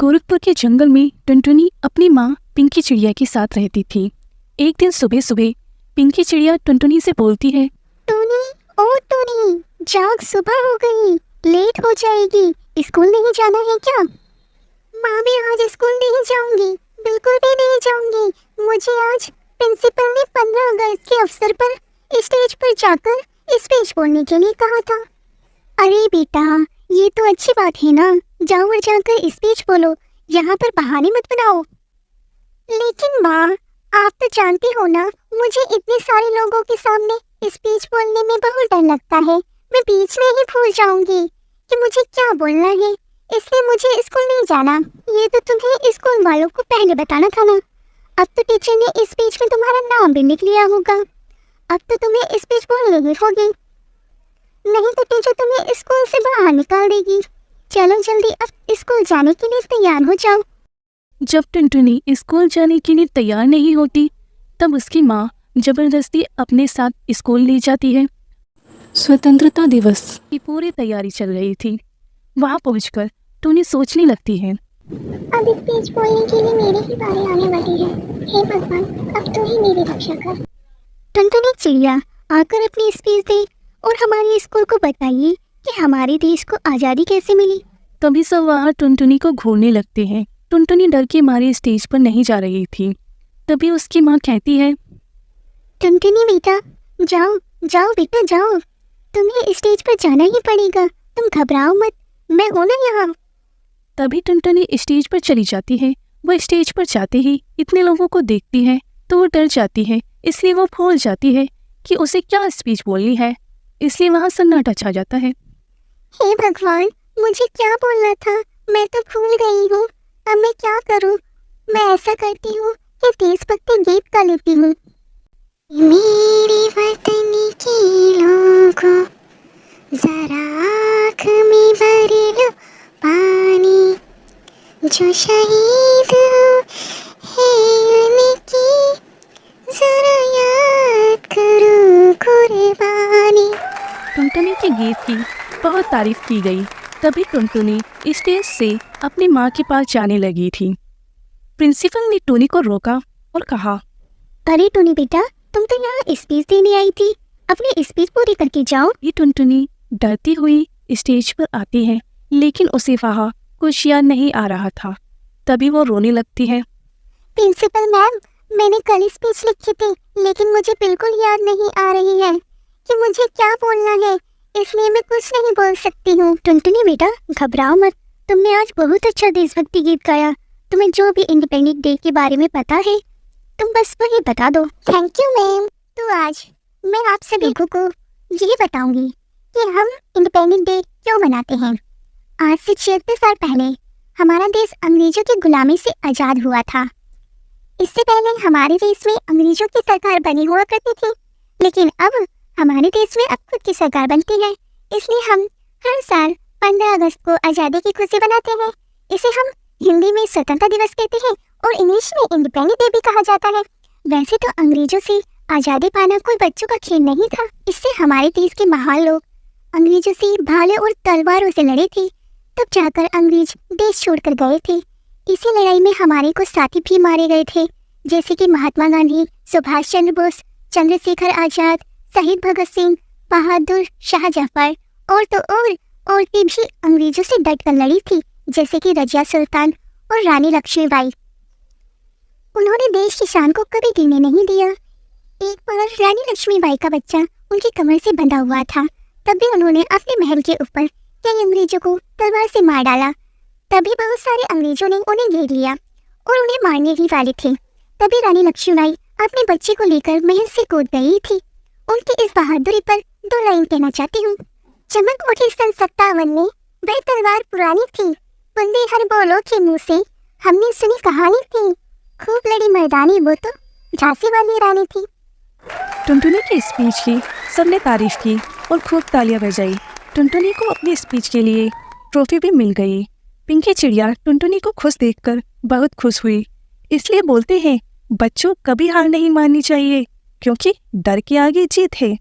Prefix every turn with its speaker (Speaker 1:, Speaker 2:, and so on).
Speaker 1: गोरखपुर के जंगल में टुनटुनी अपनी माँ पिंकी चिड़िया के साथ रहती थी। एक दिन सुबह सुबह पिंकी चिड़िया टुनटुनी से बोलती है,
Speaker 2: टूनी, ओ टूनी, जाग, सुबह हो गई, लेट हो जाएगी, स्कूल नहीं जाना है क्या? माँ भी आज स्कूल नहीं जाऊंगी, बिल्कुल भी नहीं जाऊंगी। मुझे आज प्रिंसिपल ने 15 अगस्त के अवसर पर स्टेज पर जाकर स्पीच बोलने के लिए कहा था। अरे बेटा, ये तो अच्छी बात है ना, जाओ और जाकर स्पीच बोलो, यहाँ पर बहाने मत बनाओ। लेकिन माँ, आप तो जानती हो ना, मुझे इतने सारे लोगों के सामने स्पीच बोलने में बहुत डर लगता है। मैं बीच में ही भूल जाऊंगी कि मुझे क्या बोलना है, इसलिए मुझे स्कूल नहीं जाना। ये तो तुम्हें स्कूल वालों को पहले बताना था ना। अब तो टीचर ने स्पीच में तुम्हारा नाम भी लिख लिया होगा, अब तो तुम्हें स्पीच बोलनी ही होगी, नहीं तो टीचर तुम्हें स्कूल से बाहर निकाल देगी। चलो जल्दी अब स्कूल जाने के लिए तैयार हो जाओ।
Speaker 1: जब टुनटुनी स्कूल जाने के लिए तैयार नहीं होती तब उसकी माँ जबरदस्ती अपने साथ स्कूल ले जाती है। स्वतंत्रता दिवस की पूरी तैयारी चल रही थी। वहाँ पहुंचकर टुनी सोचने लगती है,
Speaker 2: अब स्पीच बोलने के लिए मेरी ही बारी आने वाली है। हे भगवान, अब तो ही मेरी रक्षा कर। टुनटुनी चिड़िया आकर अपनी स्पीच दे और हमारे स्कूल को बताइए कि हमारे देश को आज़ादी कैसे मिली।
Speaker 1: तभी सब वहाँ टुनटुनी को घूरने लगते हैं। टुनटुनी डर के मारे स्टेज पर नहीं जा रही थी। तभी उसकी माँ कहती है,
Speaker 2: टुनटुनी बेटा, जाओ जाओ बेटा जाओ, तुम्हें स्टेज पर जाना ही पड़ेगा, तुम घबराओ मत, मैं हूं ना यहाँ।
Speaker 1: तभी टुनटुनी स्टेज पर चली जाती है। वो स्टेज पर जाते ही इतने लोगों को देखती है तो वो डर जाती है, इसलिए वो भूल जाती है कि उसे क्या स्पीच बोलनी है, इसलिए वहाँ सन्नाटा छा जाता है।
Speaker 2: हे भगवान, मुझे क्या बोलना था, मैं तो भूल गई हूँ, अब मैं क्या करूँ? मैं ऐसा करती हूँ कि देशभक्ति गीत गा लेती हूँ। मेरे वतन के लोगों, जरा आँख में भर लो पानी, जो शहीद है उनकी जरा याद करो कुर्बानी।
Speaker 1: टुनटुनी के गीत की बहुत तारीफ की गई। तभी टुनटुनी स्टेज से अपनी माँ के पास जाने लगी थी। प्रिंसिपल ने टुनी को रोका और कहा,
Speaker 2: अरे टुनी बेटा, तुम तो यहाँ स्पीच देने आई थी, अपनी स्पीच पूरी करके जाओ।
Speaker 1: ये टुनटुनी डरती हुई स्टेज पर आती है, लेकिन उसे वहाँ कुछ याद नहीं आ रहा था। तभी वो रोने लगती है।
Speaker 2: प्रिंसिपल मैम, मैंने कल स्पीच लिखी थी, लेकिन मुझे बिल्कुल याद नहीं आ रही है कि मुझे क्या बोलना है, इसलिए मैं कुछ नहीं बोल सकती हूँ। टुनटुनी बेटा, घबराओ मत, तुमने आज बहुत अच्छा देशभक्ति गीत गाया। तुम्हें जो भी इंडिपेंडेंस डे के बारे में पता है, तुम बस वही बता दो। Thank you ma'am. तो आज मैं आप सभी को ये बताऊंगी कि हम इंडिपेंडेंस डे क्यों मनाते हैं। आज से 76 साल पहले हमारा देश अंग्रेजों की गुलामी से आज़ाद हुआ था। इससे पहले हमारे देश में अंग्रेजों की सरकार बनी हुआ करती थी, लेकिन अब हमारे देश में अब खुद की सरकार बनती है, इसलिए हम हर साल 15 अगस्त को आज़ादी की खुशी बनाते हैं। इसे हम हिंदी में स्वतंत्रता दिवस कहते हैं और इंग्लिश में इंडिपेंडेंस डे भी कहा जाता है। वैसे तो अंग्रेजों से आज़ादी पाना कोई बच्चों का खेल नहीं था। इससे हमारे देश के महान लोग अंग्रेजों से भाले और तलवारों से लड़े थे, तब जाकर अंग्रेज देश छोड़कर गए थे। इसी लड़ाई में हमारे कुछ साथी भी मारे गए थे, जैसे कि महात्मा गांधी, सुभाष चंद्र बोस, चंद्रशेखर आजाद, शहीद भगत सिंह, बहादुर शाह जफर और तो और औरतें भी अंग्रेजों से डटकर लड़ी थी, जैसे कि रजिया सुल्तान और रानी लक्ष्मीबाई। उन्होंने देश की शान को कभी गिरने नहीं दिया। एक बार रानी लक्ष्मीबाई का बच्चा उनकी कमर से बंधा हुआ था, तब भी उन्होंने अपने महल के ऊपर कई अंग्रेजों को तलवार से मार डाला। तभी बहुत सारे अंग्रेजों ने उन्हें घेर लिया और उन्हें मारने ही वाले थे। तभी रानी लक्ष्मीबाई अपने बच्चे को लेकर महल से कूद गई थी। उनकी इस बहादुरी पर 2 लाइन कहना चाहती हूँ। चमक उठी सन 57 में, वह तलवार पुरानी थी, बंदे हर बोलो के मुँह से, हमने सुनी कहानी थी, खूब लड़ी मर्दानी, वो तो झांसी वाली रानी थी।
Speaker 1: टुनटुनी की स्पीच की सबने तारीफ की और खूब तालियां बजाई। टुनटुनी को अपनी स्पीच के लिए ट्रॉफी भी मिल गई। पिंकी चिड़िया टुनटुनी को खुश देखकर बहुत खुश हुई। इसलिए बोलते हैं, बच्चों कभी हार नहीं माननी चाहिए, क्योंकि डर के आगे जीत है।